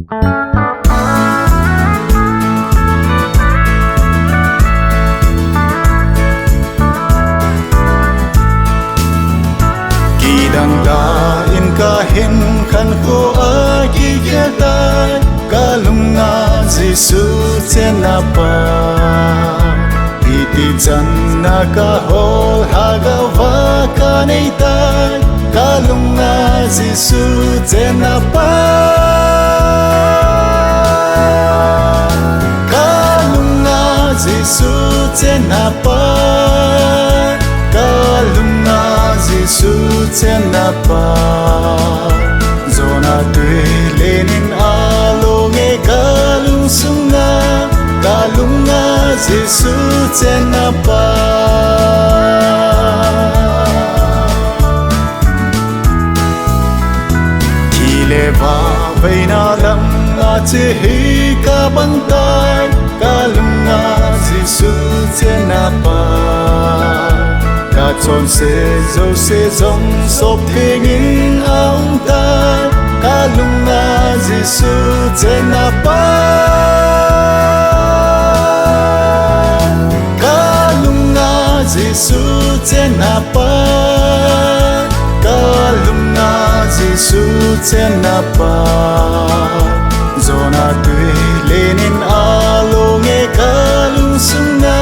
Kidang da in ka hin khan ko a ki ta kalunga Giêsu chen na pa iti chan na ka hol haga va ka nei ta kalunga Giêsu chen na pa kalunga Giêsu chen na pa kalunga Giêsu chen na pa zona tui lenin alo nge kalung sunga kalunga Giêsu chen na pa Kileva veina lam a che hi ka bantai kalunga Giêsu chen na pa ka chon se zong sop thing in aung ta kalunga Giêsu chen na pa kalunga Giêsu chen na pa kalunga Giêsu chen na pa zona tui lenin alo nge kalung sunga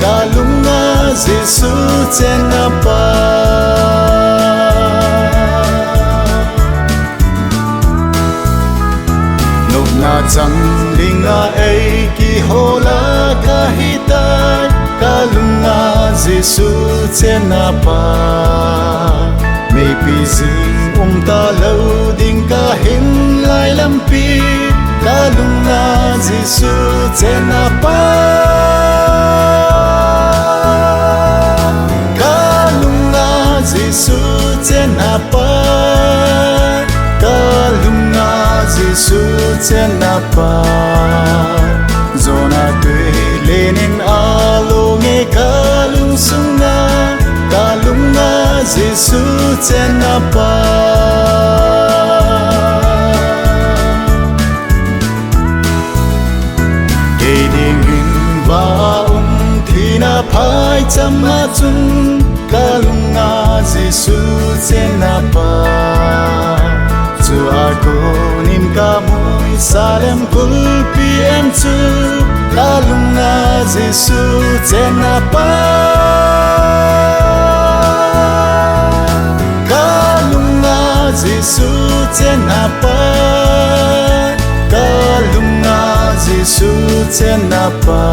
kalunga Giêsu chen na pa nục na chẳng linga ei ki hola ka hitai kalunga Giêsu chen na pa mei pi zing ta lâu ding ka hin lai lam pi kalunga Giêsu chen na pa kalunga Giêsu chen na pa kalunga Giêsu chen na pa zona tui lenin alo nge kalung sunga kalunga Giêsu chen na pa kei ding hin va thina phai cham na chung kalunga Giêsu chen na pa chu ako nim ka mui salem kul pi em chu kalunga Giêsu chen na pa kalunga Giêsu chen na pa kalunga Giêsu chen na pa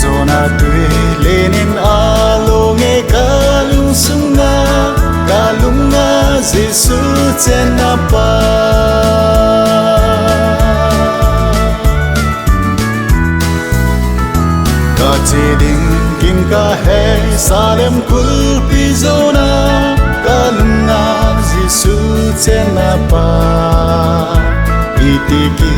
zona tui lenin alo nge kalung sunga kalunga Giêsu chen na pa ka che ding king ka hai salem kul pi zona kalunga Giêsu chen na pa iti ki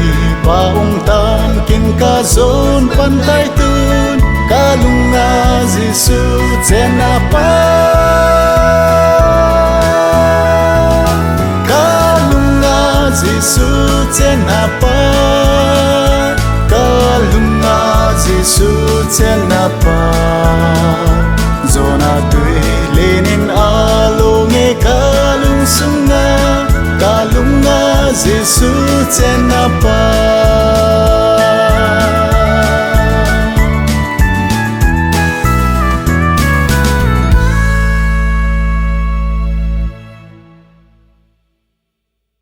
paung tan king ka zon pan tai tun kalunga Giêsu chen na pa kalunga Giêsu chen na pa kalunga Giêsu chen na pa zona tui lenin alo nge kalung sunga kalunga Giêsu chen na pa